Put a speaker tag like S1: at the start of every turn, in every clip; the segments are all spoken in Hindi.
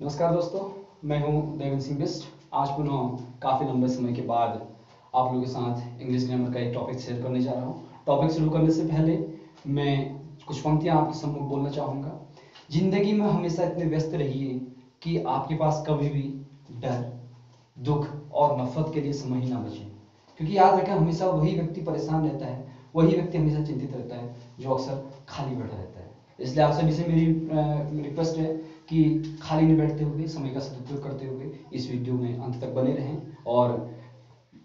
S1: नमस्कार दोस्तों, मैं हूं देवेंद्र सिंह बिस्ट। आज पुनः काफ़ी लंबे समय के बाद आप लोगों के साथ इंग्लिश ग्रामर का एक टॉपिक शेयर करने जा रहा हूं। टॉपिक शुरू करने से पहले मैं कुछ पंक्तियां आपके सम्मुख बोलना चाहूँगा। जिंदगी में हमेशा इतने व्यस्त रहिए कि आपके पास कभी भी डर, दुख और नफरत के लिए समय ही ना बचे। क्योंकि याद रखें, हमेशा वही व्यक्ति परेशान रहता है, वही व्यक्ति हमेशा चिंतित रहता है जो अक्सर खाली बैठा रहता है। इसलिए आप सभी से मेरी रिक्वेस्ट है कि खाली नहीं बैठते हुए समय का सदुपयोग करते हुए इस वीडियो में अंत तक बने रहें और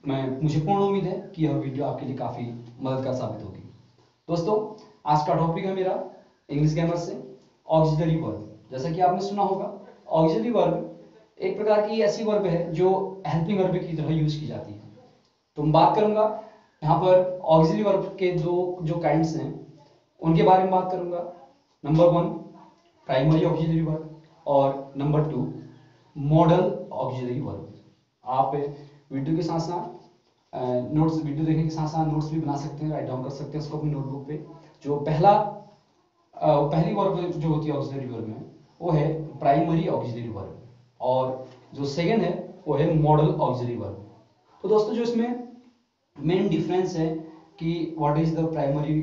S1: मुझे पूर्ण उम्मीद है कि यह वीडियो आपके लिए काफ़ी मददगार साबित होगी। दोस्तों, आज का टॉपिक है मेरा इंग्लिश ग्रामर से ऑक्सिलरी वर्ब। जैसा कि आपने सुना होगा, ऑक्सिलरी वर्ब एक प्रकार की ऐसी वर्ब है जो हेल्पिंग वर्ब की तरह यूज की जाती है। तो मैं बात करूंगा यहाँ पर ऑक्सिलरी वर्ब के दो जो काइंड्स हैं उनके बारे में बात करूंगा। नंबर 1 प्राइमरी ऑक्सिलरी वर्ब और नंबर 2 मॉडल ऑक्सिलरी वर्ब। आप वीडियो के साथ साथ नोट्स, वीडियो देखने के साथ साथ नोट्स भी बना सकते हैं, राइट डाउन कर सकते हैं उसको अपनी नोटबुक पे। जो पहली वर्ब जो होती है ऑक्सिलरी वर्ब में वो है प्राइमरी ऑक्सिलरी वर्ब और जो सेकंड है वो है मॉडल ऑक्सिलरी वर्ब। तो दोस्तों, जो इसमें मेन डिफरेंस है कि what is the primary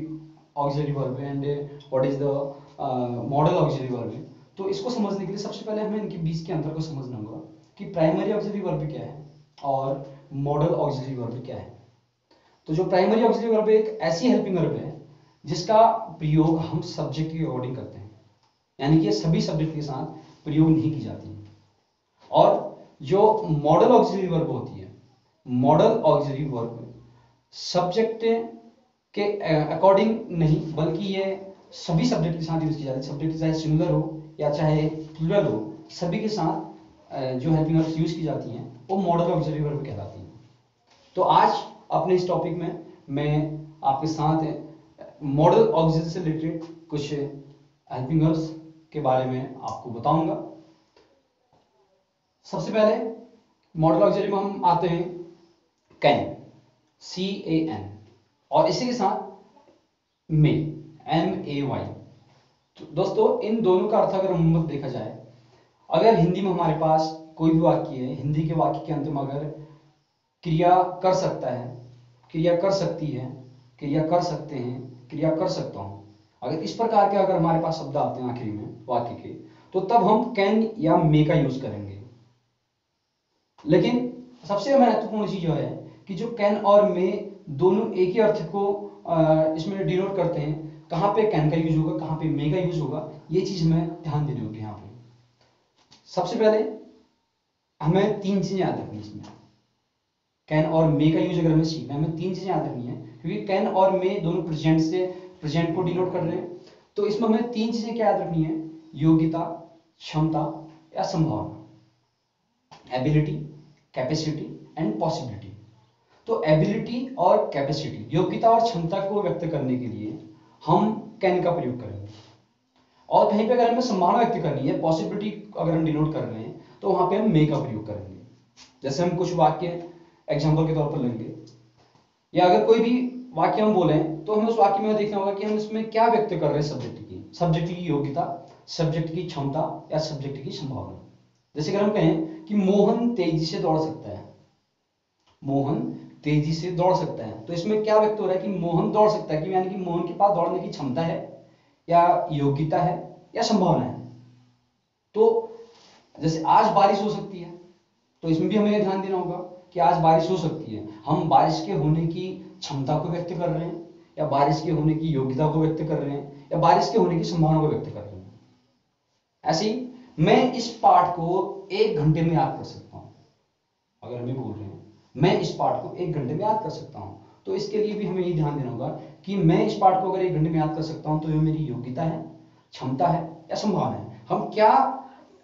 S1: auxiliary verb and what is the model auxiliary verb, तो इसको समझने के लिए सबसे पहले हमें इनके बीच के अंतर को समझना होगा कि प्राइमरी ऑक्सिलरी वर्ब क्या है और मॉडल ऑक्सिलरी वर्ब क्या है। तो जो प्राइमरी ऑक्सिलरी वर्ब एक ऐसी हेल्पिंग वर्ब है जिसका प्रयोग हम सब्जेक्ट के अकॉर्डिंग करते हैं, यानी कि सभी सब्जेक्ट के साथ प्रयोग नहीं की जाती है। और जो मॉडल ऑक्सिलरी वर्ब होती है, मॉडल ऑक्सिलरी वर्ब सब्जेक्ट के अकॉर्डिंग नहीं बल्कि ये सभी सब्जेक्ट के साथ यूज की जाती है। सब्जेक्ट चाहे सिंगुलर हो या चाहे प्लूरल हो, सभी के साथ जो हेल्पिंग वर्ब्स यूज की जाती हैं वो मॉडल ऑक्सिलरी वर्ब कहलाती हैं। तो आज अपने इस टॉपिक में मैं आपके साथ मॉडल ऑक्सिलरी से रिलेटेड कुछ हेल्पिंग वर्ब्स के बारे में आपको बताऊंगा। सबसे पहले मॉडल ऑक्सिलरी में हम आते हैं कैन, CAN, और इसी के साथ मे, MAY। तो दोस्तों, इन दोनों का अर्थ अगर हम देखा जाए, अगर हिंदी में हमारे पास कोई भी वाक्य है, हिंदी के वाक्य के अंत में अगर क्रिया कर सकता है, क्रिया कर सकती है, क्रिया कर सकते हैं, क्रिया कर सकता हूं, अगर इस प्रकार के अगर हमारे पास शब्द आते हैं आखिरी में वाक्य के, तो तब हम कैन या मे का यूज करेंगे। लेकिन सबसे महत्वपूर्ण चीज जो है कि जो कैन और मे दोनों एक ही अर्थ को इसमें डिनोट करते हैं, कहां पे कैन का यूज होगा, कहां पे मे का यूज होगा, ये चीज हमें ध्यान देनी होगी। यहाँ पे सबसे पहले हमें तीन चीजें याद रखनी है इसमें। कैन और मे का यूज अगर हमें सीखना है, हमें तीन चीजें याद रखनी है, क्योंकि कैन और मे दोनों प्रेजेंट को डिनोट कर रहे हैं। तो इसमें हमें तीन चीजें क्या याद रखनी है? योग्यता, क्षमता या संभावना। Ability, capacity and possibility. तो एबिलिटी और कैपेसिटी, योग्यता और क्षमता को व्यक्त करने के लिए हम कैन का प्रयोग करेंगे। और कहीं पे अगर हमें संभावना व्यक्त करनी है, पॉसिबिलिटी अगर हम डिनोट कर रहे हैं, तो वहां पे हम मे का प्रयोग करेंगे। जैसे हम कुछ वाक्य एग्जाम्पल के तौर पर लेंगे, या अगर कोई भी वाक्य हम बोले तो हमें उस वाक्य में देखना होगा कि हम इसमें क्या व्यक्त कर रहे हैं। सब्जेक्ट की योग्यता, सब्जेक्ट की क्षमता या सब्जेक्ट की संभावना। जैसे अगर हम कहें कि मोहन तेजी से दौड़ सकता है, मोहन तेजी से दौड़ सकता है, तो इसमें क्या व्यक्त हो रहा है कि मोहन दौड़ सकता है, कि यानी कि मोहन के पास दौड़ने की क्षमता है या योग्यता है या संभावना है। तो जैसे आज बारिश हो सकती है, तो इसमें भी हमें ध्यान देना होगा कि आज बारिश हो सकती है। हम बारिश के होने की क्षमता को व्यक्त कर रहे हैं या बारिश के होने की योग्यता को व्यक्त कर रहे हैं या बारिश के होने की संभावना को व्यक्त कर रहे हैं। ऐसे ही मैं इस पाठ को 1 घंटे में याद कर सकता हूं। अगर हमें बोल रहे हैं मैं इस पाठ को 1 घंटे में याद कर सकता हूं, तो इसके लिए भी हमें ये ध्यान देना होगा कि मैं इस पाठ को अगर 1 घंटे में याद कर सकता हूं, तो ये मेरी योग्यता है, क्षमता है या संभावना है। हम क्या,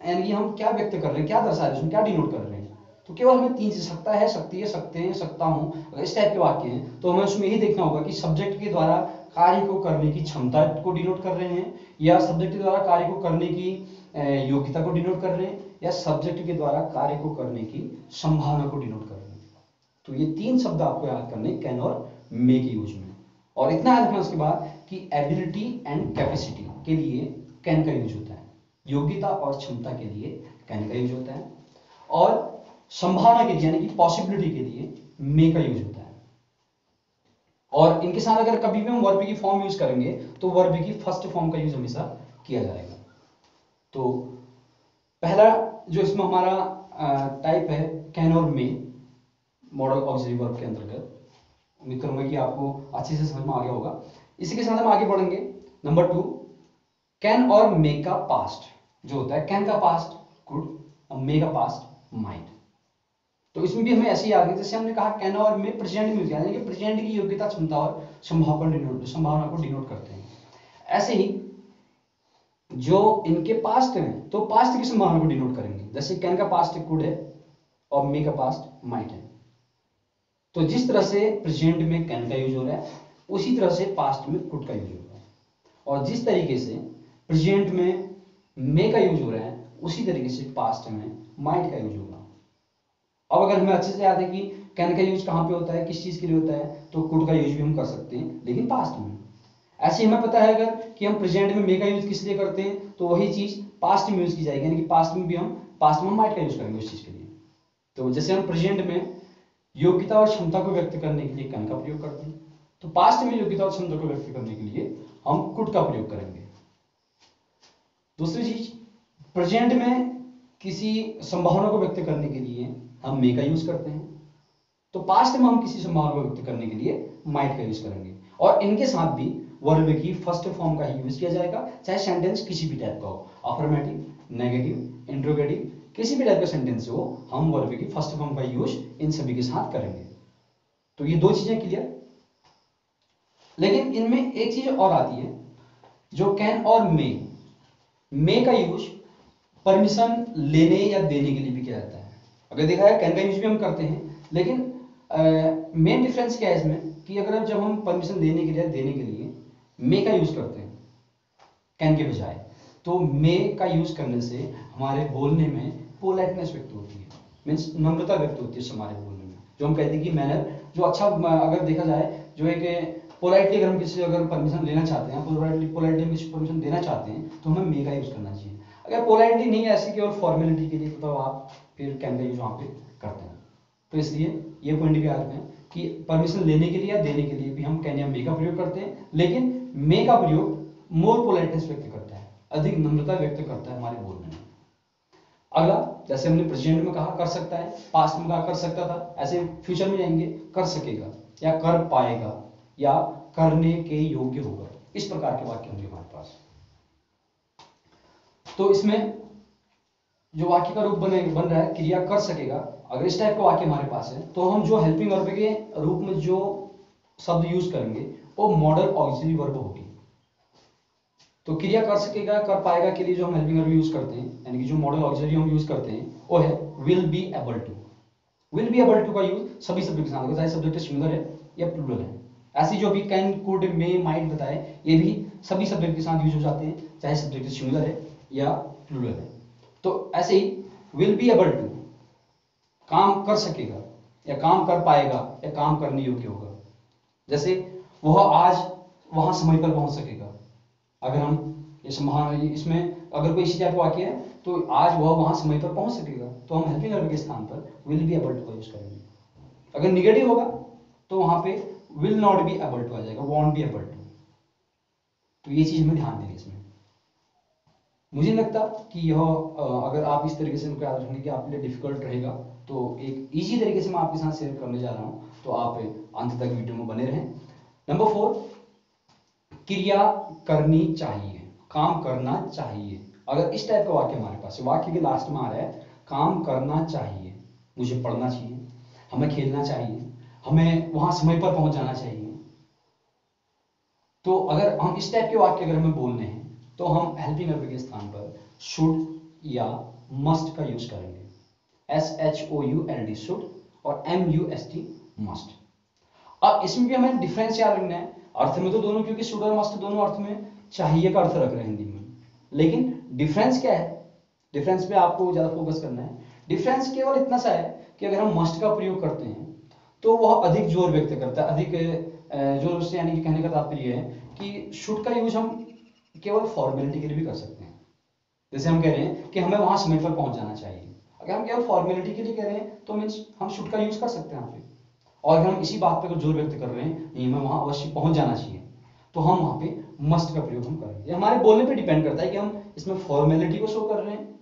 S1: यानी हम क्या व्यक्त कर रहे हैं, क्या दर्शा रहे हैं, क्या डिनोट कर रहे हैं। तो केवल हमें तीन चीज, सकता है, सकती है, सकते हैं, सकता हूं, अगर इस टाइप के वाक्य हैं तो हमें उसमें यही देखना होगा कि सब्जेक्ट के द्वारा कार्य को करने की क्षमता को डिनोट कर रहे हैं, या सब्जेक्ट के द्वारा कार्य को करने की योग्यता को डिनोट कर रहे हैं, या सब्जेक्ट के द्वारा कार्य को करने की संभावना को डिनोट कर रहे हैं। तो ये तीन शब्द आपको याद करने कैन और मे के यूज में। और इतना याद रखना उसके बाद कि एबिलिटी एंड कैपेसिटी के लिए कैन का यूज होता है। योग्यता और क्षमता के लिए कैन का यूज होता है, और संभावना के लिए यानी कि पॉसिबिलिटी के लिए मे का यूज होता है। और इनके साथ अगर कभी भी हम वर्ब की फॉर्म यूज करेंगे तो वर्ब की फर्स्ट फॉर्म का यूज हमेशा किया जाएगा। तो पहला जो इसमें हमारा टाइप है कैन और मे मॉडल ऑक्सिलरी वर्ब के अंतर्गत। उम्मीद करूंगा कि आपको अच्छे से समझ में आ गया होगा। इसी के साथ हम आगे बढ़ेंगे। नंबर 2, कैन और मे का पास्ट जो होता है, कैन का पास्ट कुड और मे का पास्ट माइट। तो इसमें भी हमें ऐसे याद है जैसे हमने कहा कैन और में प्रेजेंट में यूज किया, यानी कि प्रेजेंट की योग्यता, क्षमता और संभावना को डिनोट करते हैं। ऐसे ही जो इनके पास्ट हैं तो पास्ट की संभावना को डिनोट करेंगे, जैसे कैन का पास्ट कुड है और मे का पास्ट माइट है। तो जिस तरह से प्रेजेंट में कैन का यूज हो रहा है उसी तरह से पास्ट में कुड का यूज होगा, और जिस तरीके से प्रेजेंट में मे का यूज हो रहा है उसी तरीके से पास्ट में माइट का यूज होगा। अब अगर हमें अच्छे से याद है कि कैन का यूज कहां पे होता है, किस चीज के लिए होता है, तो कुड का यूज भी हम कर सकते हैं लेकिन पास्ट में। ऐसे हमें पता है अगर कि हम प्रेजेंट में मे का यूज किस लिए करते हैं तो वही चीज पास्ट में यूज की जाएगी, यानी कि पास्ट में भी हम माइट का यूज करेंगे उस चीज के लिए। तो जैसे हम प्रेजेंट में योग्यता और क्षमता को व्यक्त करने के लिए कैन का प्रयोग करते हैं, तो पास्ट में योग्यता और क्षमता को व्यक्त करने के लिए हम कुड का प्रयोग करेंगे। दूसरी चीज, प्रेजेंट में किसी संभावना को व्यक्त करने के लिए हम मे का यूज करते हैं, तो पास्ट में हम किसी संभावना को व्यक्त करने के लिए माइट का यूज करेंगे। और इनके साथ भी वर्ब की फर्स्ट फॉर्म का ही यूज किया जाएगा, चाहे सेंटेंस किसी भी टाइप का हो, अफर्मेटिव, नेगेटिव, इंट्रोगेटिव, किसी भी टाइप का सेंटेंस हो, हम वर्ब की फर्स्ट फॉर्म का यूज इन सभी के साथ करेंगे। तो ये दो चीजें क्लियर। लेकिन इनमें एक चीज और आती है, जो कैन और मे का यूज परमिशन लेने या देने के लिए भी किया जाता है। अगर देखा है कैन का यूज भी हम करते हैं, लेकिन मेन डिफरेंस क्या है इसमें कि अगर जब हम परमिशन लेने के लिए देने के लिए मे का यूज करते हैं कैन के बजाय, तो मे का यूज करने से हमारे बोलने में पोलाइटनेस व्यक्त होती है, मीन्स नम्रता व्यक्त होती है हमारे बोलने में। जो हम कहते हैं कि मैनर जो अच्छा, अगर देखा जाए जो एक पोलाइटली अगर हम किसी अगर परमिशन लेना चाहते हैं, पोलाइटली हम किसी परमिशन देना चाहते हैं तो हमें मे का यूज करना चाहिए। अगर पोलाइटली नहीं है, ऐसी केवल फॉर्मेलिटी के लिए, तो आप फिर कैन का यूज वहां पे करते हैं। तो इसलिए ये पॉइंट भी याद रखें कि परमिशन लेने के लिए या देने के लिए भी हम कैन या मे का प्रयोग करते हैं, लेकिन मे का प्रयोग मोर पोलाइटनेस व्यक्त करता है, अधिक नम्रता व्यक्त करता है हमारे बोलने में। अगला, जैसे हमने प्रेजेंट में कहा कर सकता है, पास्ट में कहा कर सकता था, ऐसे फ्यूचर में जाएंगे कर सकेगा या कर पाएगा या करने के योग्य होगा, इस प्रकार के वाक्य होंगे हमारे पास। तो इसमें जो वाक्य का रूप बन रहा है क्रिया कर सकेगा, अगर इस टाइप का वाक्य हमारे पास है तो हम जो हेल्पिंग वर्ब के रूप में जो शब्द यूज करेंगे वो मॉडल ऑक्सिलरी वर्ब होगी। तो क्रिया कर सकेगा, कर पाएगा के लिए जो हम हेल्पिंग वर्ब यूज करते हैं, यानी कि जो मॉडल ऑक्सिलरी हम यूज करते हैं वो है will be able to. Will be able to का यूज सभी सब्जेक्ट के साथ होगा, चाहे सब्जेक्ट सिंगुलर है या प्लूरल है। ऐसी जो भी कैन, कुड, मे, माइट बताए, ये भी सभी सब्जेक्ट के साथ यूज हो जाते हैं, चाहे सब्जेक्ट सिंगुलर है या प्लूरल है। तो ऐसे ही विल बी एबल टू काम कर सकेगा या काम कर पाएगा या काम करने योग्य होगा। जैसे वह आज वहां समय पर पहुंच सकेगा, अगर हम ये संभावना इसमें अगर कोई इसी टाइप का वाक्य है तो आज वह वहां समय पर पहुंच सकेगा, तो हम हेल्पिंग वर्ब के स्थान पर विल बी एबल टू का यूज करेंगे। अगर निगेटिव होगा तो वहां पे will not be able to आ जाएगा, वॉन्ट बी एबल टू। तो ये चीज हमें ध्यान देनी इसमें। मुझे नहीं लगता कि यह अगर आप इस तरीके से इनको याद रखेंगे कि आपके लिए डिफिकल्ट रहेगा, तो एक इजी तरीके से मैं आपके साथ शेयर करने जा रहा हूं, तो आप अंत तक वीडियो में बने रहें। नंबर 4, क्रिया करनी चाहिए, काम करना चाहिए। अगर इस टाइप का वाक्य हमारे पास वाक्य के लास्ट में आ रहा है काम करना चाहिए, मुझे पढ़ना चाहिए, हमें खेलना चाहिए, हमें वहां समय पर पहुंच जाना चाहिए, तो अगर हम इस टाइप के वाक्य अगर हमें बोलने हैं तो हम हेल्पिंग वर्ब के स्थान पर शुड या मस्ट का यूज करेंगे। SHOULD शुड और MUST मस्ट। अब इसमें भी हमें डिफरेंस याद रखना है, अर्थ में तो दोनों, क्योंकि शुड और मस्ट दोनों अर्थ में चाहिए का अर्थ रख रहे हैं हिंदी में, लेकिन डिफरेंस क्या है, डिफरेंस पे आपको ज्यादा फोकस करना है। डिफरेंस केवल इतना सा है कि अगर हम मस्ट का प्रयोग करते हैं तो वह अधिक जोर व्यक्त करता है, अधिक जोर से, यानी कि कहने का तात्पर्य है कि शुड का यूज हम केवल फॉर्मेलिटी के लिए भी कर सकते हैं, जैसे हम कह रहे हैं कि हमें वहां समय पर पहुंच जाना चाहिए, अगर हम केवल फॉर्मेलिटी के लिए कह रहे हैं तो मीन्स हम शुड का यूज कर सकते हैं यहाँ पे। और अगर हम इसी बात पर जोर व्यक्त कर रहे हैं नहीं हमें वहां अवश्य पहुंच जाना चाहिए, तो हम वहां पे मस्ट का प्रयोग हम करेंगे। हमारे बोलने पे डिपेंड करता है कि हम इसमें फॉर्मेलिटी को शो कर रहे हैं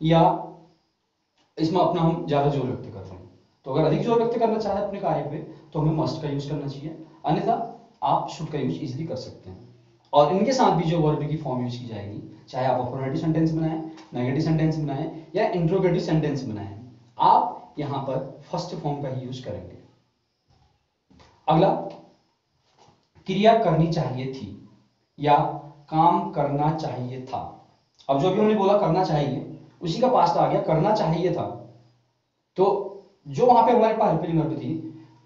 S1: या इसमें अपना हम ज्यादा जोर व्यक्त कर रहे हैं। तो अगर अधिक जोर व्यक्त करना चाहे अपने कार्य पे तो हमें मस्ट का यूज करना चाहिए, अन्यथा आप शुड का यूज इजीली कर सकते हैं। और इनके साथ भी जो वर्ब की फॉर्म यूज की जाएगी, चाहे आप अफर्मेटिव सेंटेंस बनाएं, नेगेटिव सेंटेंस बनाएं या इंट्रोगेटिव सेंटेंस बनाएं, आप यहां पर फर्स्ट फॉर्म का ही यूज करेंगे। अगला, क्रिया करनी चाहिए थी या काम करना चाहिए था। अब जो भी हमने बोला करना चाहिए, उसी का पास्ट आ गया करना चाहिए था। तो जो वहां पे हमारे पास हेल्पिंग वर्ब थी,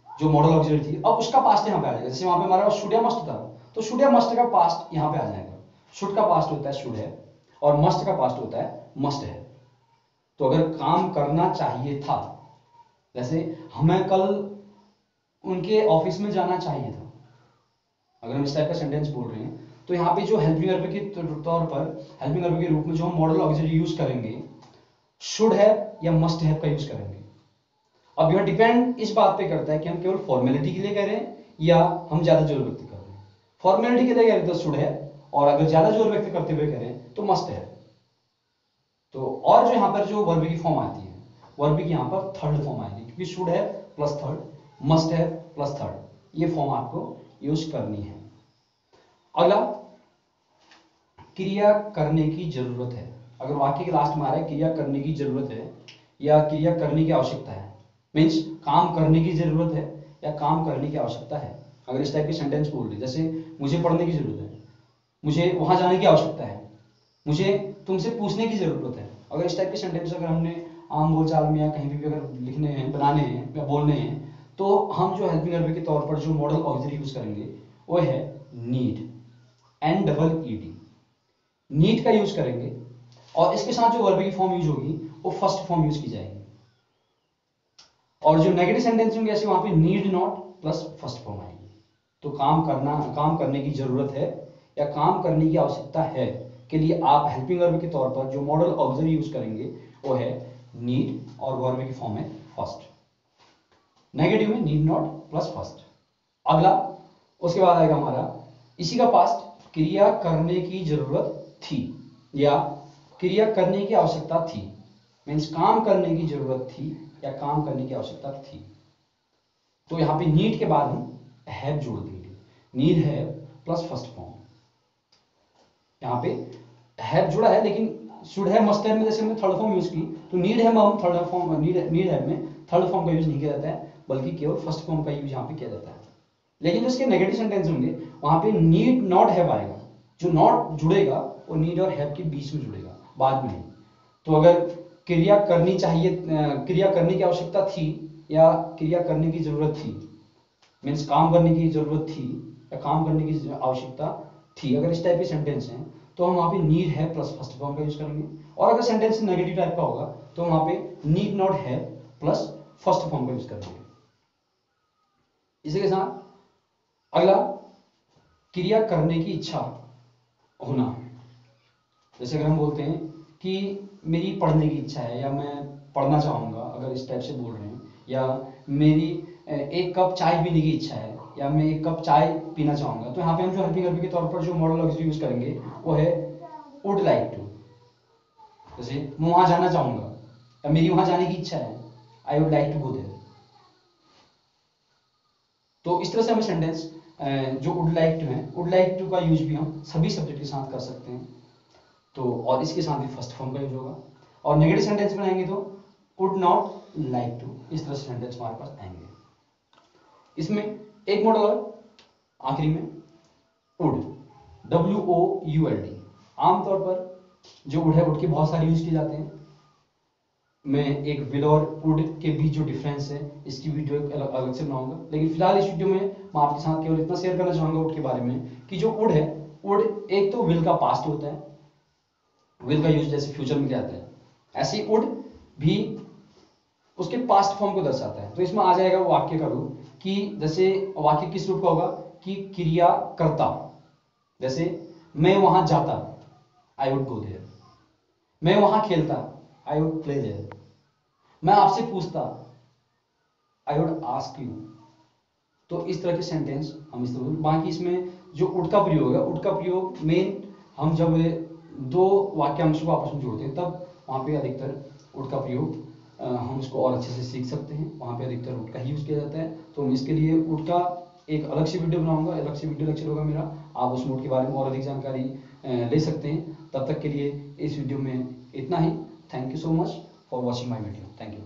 S1: जो मॉडल ऑक्सिलरी थी, अब उसका पास्ट यहां पे आ जाएगा। जैसे वहां पे हमारे पास शुड या मस्ट था, तो शुड या मस्ट का पास्ट यहां पे आ जाएगा। शुड का पास्ट होता है शुड है और मस्ट का पास्ट होता है मस्ट है। तो अगर काम करना चाहिए था, जैसे हमें कल उनके ऑफिस में जाना चाहिए था, अगर हम इस टाइप का सेंटेंस बोल रहे हैं, तो यहाँ पे जो हेल्पिंग वर्ब के तौर पर हेल्पिंग वर्ब के रूप में जो हम मॉडल ऑक्सिलरी यूज करेंगे, शुड है या मस्ट है का यूज करेंगे। अब यह डिपेंड इस बात पे करता है कि हम केवल फॉर्मेलिटी के लिए कह रहे हैं या हम ज्यादा जोर व्यक्त कर रहे हैं। फॉर्मेलिटी के लिए कह रहे हैं तो शुड है, और अगर ज्यादा जोर व्यक्त करते हुए कह रहे हैं तो मस्ट है। तो और जो यहाँ पर जो वर्ब की फॉर्म आती है, वर्ब की यहाँ पर थर्ड फॉर्म आएगी, क्योंकि शुड है प्लस थर्ड, मस्ट है प्लस थर्ड, ये फॉर्म आपको यूज करनी है। अगला, क्रिया करने की जरूरत है। अगर वाक्य के लास्ट में आ रहा है क्रिया करने की जरूरत है या क्रिया करने की आवश्यकता है, मीन्स काम करने की जरूरत है या काम करने की आवश्यकता है, अगर इस टाइप के सेंटेंस बोल रही, जैसे मुझे पढ़ने की जरूरत है, मुझे वहां जाने की आवश्यकता है, मुझे तुमसे पूछने की जरूरत है, अगर इस टाइप के सेंटेंस अगर हमने आम बोलचाल में या कहीं भी अगर लिखने हैं, बनाने हैं या बोलने हैं, तो हम जो हेल्पिंग वर्ब के तौर पर जो मॉडल ऑक्सिलरी यूज करेंगे वो है नीड, NEED, नीड का यूज करेंगे। और इसके साथ जो वर्ब की फॉर्म यूज होगी वो फर्स्ट फॉर्म यूज की जाएगी। और जो नेगेटिव सेंटेंस होंगे ऐसे वहां पे need not plus first form आएगी। तो काम करने की जरूरत है या काम करने की आवश्यकता है के लिए आप हेल्पिंग वर्ब के तौर पर जो मॉडल ऑक्सिलरी यूज करेंगे वो है नीड और वर्ब की फॉर्म है फर्स्ट, नेगेटिव में नीड नॉट प्लस फर्स्ट। अगला, उसके बाद आएगा हमारा इसी का पास्ट, क्रिया करने की जरूरत थी या क्रिया करने की आवश्यकता थी, मीन्स काम करने की जरूरत थी या काम करने की आवश्यकता थी। तो यहां पे नीड के बाद हम हैव जोड़ देंगे, नीड है प्लस फर्स्ट फॉर्म। यहां पे हैव जुड़ा है लेकिन शुड है मस्ट है में जैसे हमने थर्ड फॉर्म यूज की, तो नीड है में हम थर्ड फॉर्म नीड है में थर्ड फॉर्म का यूज नहीं किया जाता है, बल्कि केवल फर्स्ट फॉर्म का यूज यहां पे किया जाता है। लेकिन जो इसके नेगेटिव सेंटेंस होंगे वहां पे नीड नॉट हैव आएगा, जो नॉट जुड़ेगा वो नीड और हैव के बीच में जुड़ेगा, बाद में नहीं। तो अगर क्रिया करनी चाहिए, क्रिया करने की आवश्यकता थी या क्रिया करने की जरूरत थी, मीन्स काम करने की जरूरत थी या काम करने की आवश्यकता थी, अगर इस टाइप के सेंटेंस हैं तो हम वहां पे नीड है प्लस फर्स्ट फॉर्म का यूज करेंगे। और अगर सेंटेंस नेगेटिव टाइप का होगा तो वहां पे नीड नॉट है प्लस फर्स्ट फॉर्म का यूज करेंगे। इसी के साथ अगला, क्रिया करने की इच्छा होना। जैसे अगर हम बोलते हैं कि मेरी पढ़ने की इच्छा है या मैं पढ़ना चाहूंगा, अगर इस टाइप से बोल रहे हैं, या मेरी एक कप चाय पीने की इच्छा है या मैं एक कप चाय पीना चाहूंगा, तो यहाँ पे हम जो हेल्पिंग वर्ब के तौर पर जो मॉडल ऑक्सिलरी यूज करेंगे वो है वुड लाइक टू। जैसे मैं वहां जाना चाहूंगा या मेरी वहां जाने की इच्छा है, I would like to go there. तो इस तरह से हमें सेंटेंस जो वुड लाइक टू है, वुड लाइक टू का यूज भी हम सभी सब्जेक्ट के साथ कर सकते हैं। तो और इसके साथ भी फर्स्ट फॉर्म का यूज होगा। और नेगेटिव सेंटेंस बनाएंगे तो वुड नॉट लाइक टू, इस तरह से सेंटेंस हमारे पास आएंगे। इसमें एक मॉडल और आखिरी में वुड, WOULD। आमतौर पर जो वुड है, वुड के बहुत सारे यूज किए जाते हैं। मैं एक विल और वुड के बीच जो डिफरेंस है इसकी वीडियो अलग से बनाऊंगा, लेकिन फिलहाल इस वीडियो में मैं आपके साथ केवल इतना शेयर करना चाहूंगा वुड के बारे में कि जो वुड है, वुड एक तो विल का पास्ट होता है, विल का यूज जैसे फ्यूचर में किया जाता है, ऐसे ही वुड भी उसके पास्ट फॉर्म को दर्शाता है। तो इसमें आ जाएगा वो वाक्य का रूप कि जैसे वाक्य किस रूप का होगा कि क्रिया करता, जैसे मैं वहां जाता, आई वुड गो देयर। मैं वहां खेलता, आई वुड प्ले देयर। मैं आपसे पूछता, आई वुड आस्क यू। तो इस तरह के सेंटेंस हम इस्तेमाल। बाकी इसमें जो उड का प्रयोग है, उड का प्रयोग मेन हम जब दो वाक्यांशों को आपस में जोड़ते हैं तब वहां पे अधिकतर उड का प्रयोग हम उसको और अच्छे से सीख सकते हैं। वहां पे अधिकतर उड का ही यूज किया जाता है। तो मैं इसके लिए उड का एक अलग से वीडियो बनाऊंगा, अलग से वीडियो लेक्चर होगा मेरा। आप उस उड के बारे में और अधिक जानकारी ले सकते हैं। तब तक के लिए इस वीडियो में इतना ही। Thank you so much for watching my video. Thank you.